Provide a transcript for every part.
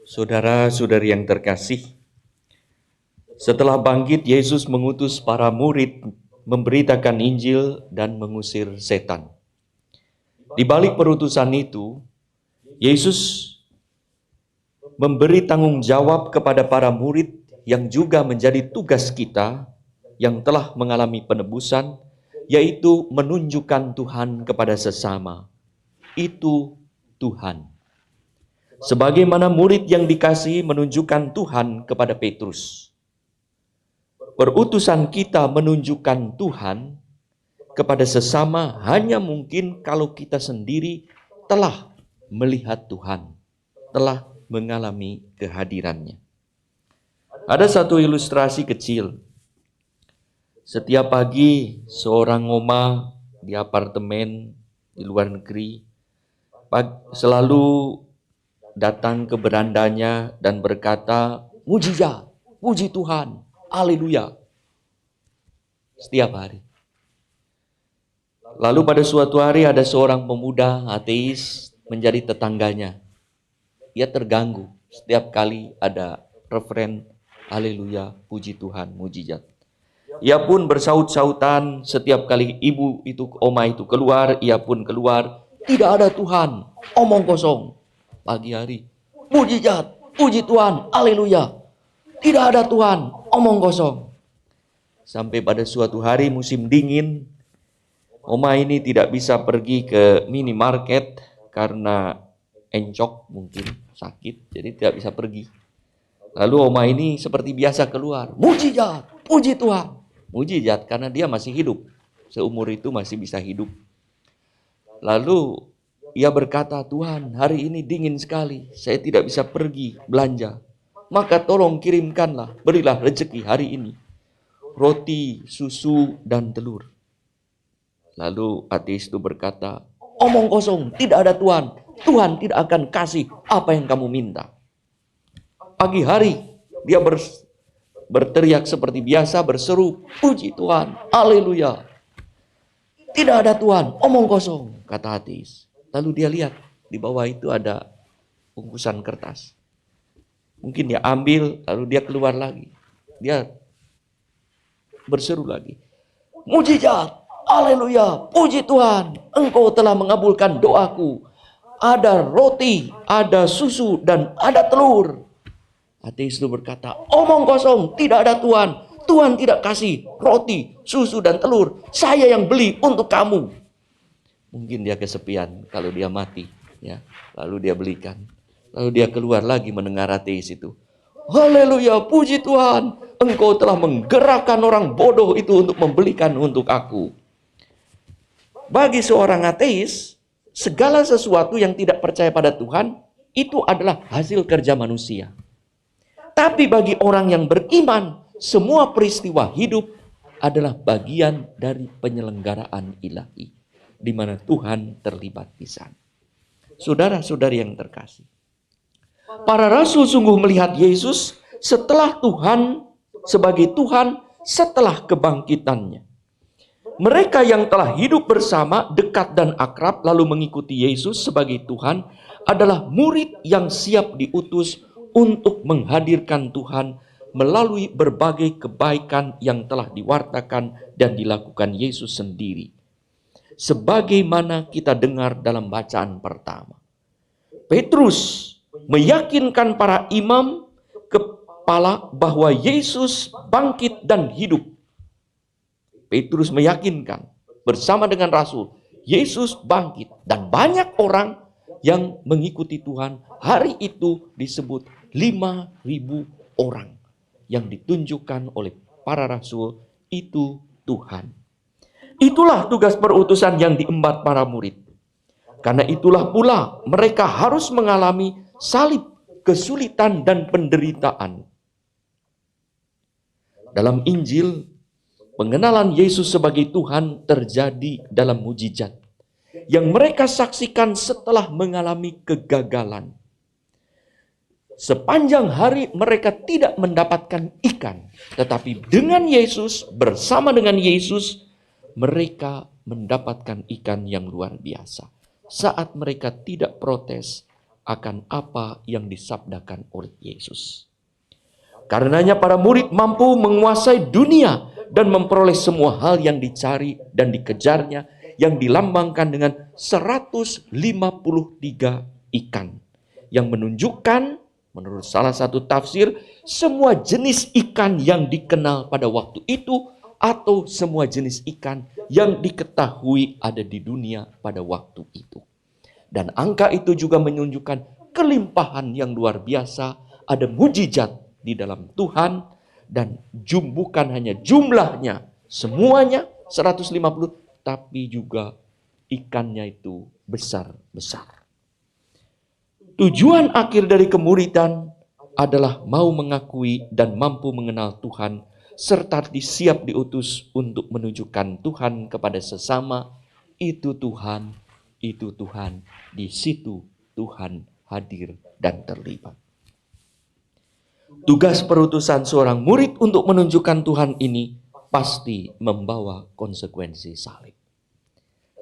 Saudara-saudari yang terkasih, setelah bangkit Yesus mengutus para murid memberitakan Injil dan mengusir setan. Di balik perutusan itu, Yesus memberi tanggung jawab kepada para murid yang juga menjadi tugas kita yang telah mengalami penebusan, yaitu menunjukkan Tuhan kepada sesama. Itu Tuhan. Sebagaimana murid yang dikasihi menunjukkan Tuhan kepada Petrus. Perutusan kita menunjukkan Tuhan kepada sesama hanya mungkin kalau kita sendiri telah melihat Tuhan, telah mengalami kehadirannya. Ada satu ilustrasi kecil. Setiap pagi seorang oma di apartemen di luar negeri selalu datang ke berandanya dan berkata, "Mujizat, puji Tuhan, haleluya." Setiap hari. Lalu pada suatu hari ada seorang pemuda ateis menjadi tetangganya. Ia terganggu setiap kali ada referen haleluya, puji Tuhan, mujizat. Ia pun bersaut-sautan setiap kali oma itu keluar, ia pun keluar. Tidak ada Tuhan, omong kosong. Pagi hari, mujizat, puji Tuhan, haleluya. Tidak ada Tuhan, omong kosong. Sampai pada suatu hari musim dingin, oma ini tidak bisa pergi ke minimarket karena encok mungkin, sakit, jadi tidak bisa pergi. Lalu oma ini seperti biasa keluar, mujizat, puji Tuhan. Mujizat karena dia masih hidup, seumur itu masih bisa hidup. Lalu ia berkata, "Tuhan, hari ini dingin sekali, saya tidak bisa pergi belanja. Maka tolong kirimkanlah, berilah rezeki hari ini. Roti, susu, dan telur." Lalu ateis itu berkata, "Omong kosong, tidak ada Tuhan. Tuhan tidak akan kasih apa yang kamu minta." Pagi hari, dia berteriak seperti biasa, berseru, "Puji Tuhan, haleluya." Tidak ada Tuhan, omong kosong, kata ateis. Lalu dia lihat, di bawah itu ada bungkusan kertas. Mungkin dia ambil, lalu dia keluar lagi. Dia berseru lagi, "Mujizat, haleluya, puji Tuhan, Engkau telah mengabulkan doaku. Ada roti, ada susu, dan ada telur." Ateis itu berkata, "Omong kosong, tidak ada Tuhan. Tuhan tidak kasih roti, susu, dan telur. Saya yang beli untuk kamu." Mungkin dia kesepian kalau dia mati, ya. Lalu dia belikan. Lalu dia keluar lagi mendengar ateis itu, "Haleluya, puji Tuhan, Engkau telah menggerakkan orang bodoh itu untuk membelikan untuk aku." Bagi seorang ateis, segala sesuatu yang tidak percaya pada Tuhan itu adalah hasil kerja manusia. Tapi bagi orang yang beriman, semua peristiwa hidup adalah bagian dari penyelenggaraan ilahi, di mana Tuhan terlibat di sana. Saudara-saudari yang terkasih, para rasul sungguh melihat Yesus setelah Tuhan, sebagai Tuhan setelah kebangkitannya. Mereka yang telah hidup bersama, dekat dan akrab, lalu mengikuti Yesus sebagai Tuhan, adalah murid yang siap diutus untuk menghadirkan Tuhan melalui berbagai kebaikan yang telah diwartakan dan dilakukan Yesus sendiri. Sebagaimana kita dengar dalam bacaan pertama, Petrus meyakinkan para imam kepala bahwa Yesus bangkit dan hidup. Petrus meyakinkan bersama dengan rasul, Yesus bangkit, dan banyak orang yang mengikuti Tuhan. Hari itu disebut 5.000 orang yang ditunjukkan oleh para rasul, itu Tuhan. Itulah tugas perutusan yang diembat para murid. Karena itulah pula mereka harus mengalami salib, kesulitan, dan penderitaan. Dalam Injil, pengenalan Yesus sebagai Tuhan terjadi dalam mujizat yang mereka saksikan setelah mengalami kegagalan. Sepanjang hari mereka tidak mendapatkan ikan, tetapi dengan Yesus, bersama dengan Yesus, mereka mendapatkan ikan yang luar biasa. Saat mereka tidak protes akan apa yang disabdakan oleh Yesus. Karenanya para murid mampu menguasai dunia dan memperoleh semua hal yang dicari dan dikejarnya, yang dilambangkan dengan 153 ikan. Yang menunjukkan, menurut salah satu tafsir, semua jenis ikan yang dikenal pada waktu itu, atau semua jenis ikan yang diketahui ada di dunia pada waktu itu. Dan angka itu juga menunjukkan kelimpahan yang luar biasa, ada mujizat di dalam Tuhan, dan bukan hanya jumlahnya, semuanya 150, tapi juga ikannya itu besar-besar. Tujuan akhir dari kemuridan adalah mau mengakui dan mampu mengenal Tuhan, serta siap diutus untuk menunjukkan Tuhan kepada sesama. Itu Tuhan, di situ Tuhan hadir dan terlibat. Tugas perutusan seorang murid untuk menunjukkan Tuhan ini pasti membawa konsekuensi salib.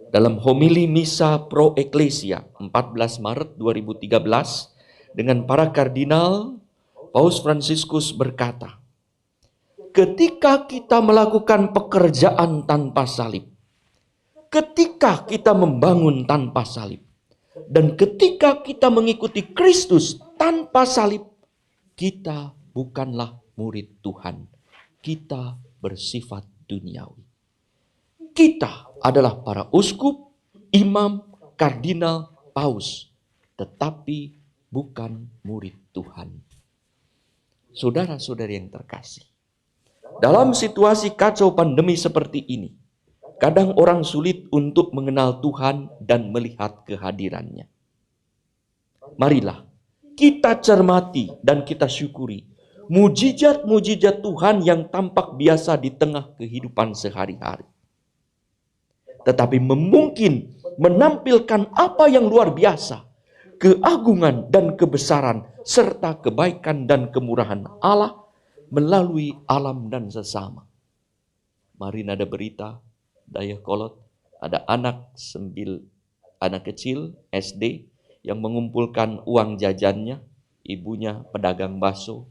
Dalam homili Misa Pro Ecclesia 14 Maret 2013 dengan para kardinal, Paus Fransiskus berkata, ketika kita melakukan pekerjaan tanpa salib, ketika kita membangun tanpa salib, dan ketika kita mengikuti Kristus tanpa salib, kita bukanlah murid Tuhan. Kita bersifat duniawi. Kita adalah para uskup, imam, kardinal, paus, tetapi bukan murid Tuhan. Saudara-saudari yang terkasih, dalam situasi kacau pandemi seperti ini, kadang orang sulit untuk mengenal Tuhan dan melihat kehadirannya. Marilah kita cermati dan kita syukuri mujizat-mujizat Tuhan yang tampak biasa di tengah kehidupan sehari-hari. Tetapi mungkin menampilkan apa yang luar biasa, keagungan dan kebesaran, serta kebaikan dan kemurahan Allah melalui alam dan sesama. Kemarin ada berita, Dayakolot, ada anak kecil SD yang mengumpulkan uang jajannya, ibunya pedagang bakso,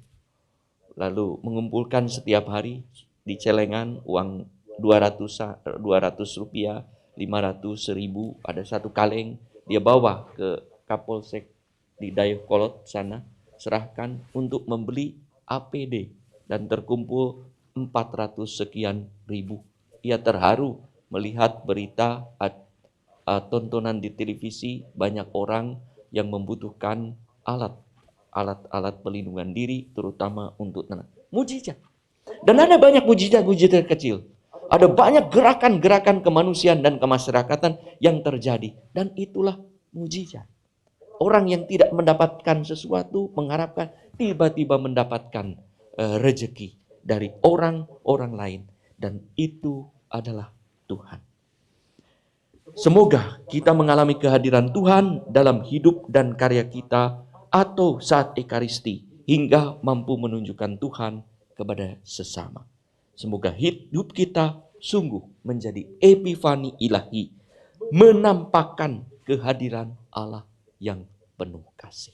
lalu mengumpulkan setiap hari di celengan uang 200 rupiah, 500, 1000, ada satu kaleng, dia bawa ke Kapolsek di Dayakolot sana, serahkan untuk membeli APD, dan terkumpul 400 sekian ribu. Ia terharu melihat berita, tontonan di televisi, banyak orang yang membutuhkan alat pelindungan diri, terutama untuk anak. Mujizat. Dan ada banyak mujizat-mujizat kecil. Ada banyak gerakan-gerakan kemanusiaan dan kemasyarakatan yang terjadi. Dan itulah mujizat. Orang yang tidak mendapatkan sesuatu mengharapkan tiba-tiba mendapatkan rezeki dari orang-orang lain. Dan itu adalah Tuhan. Semoga kita mengalami kehadiran Tuhan dalam hidup dan karya kita atau saat Ekaristi, hingga mampu menunjukkan Tuhan kepada sesama. Semoga hidup kita sungguh menjadi epifani ilahi, menampakkan kehadiran Allah yang penuh kasih.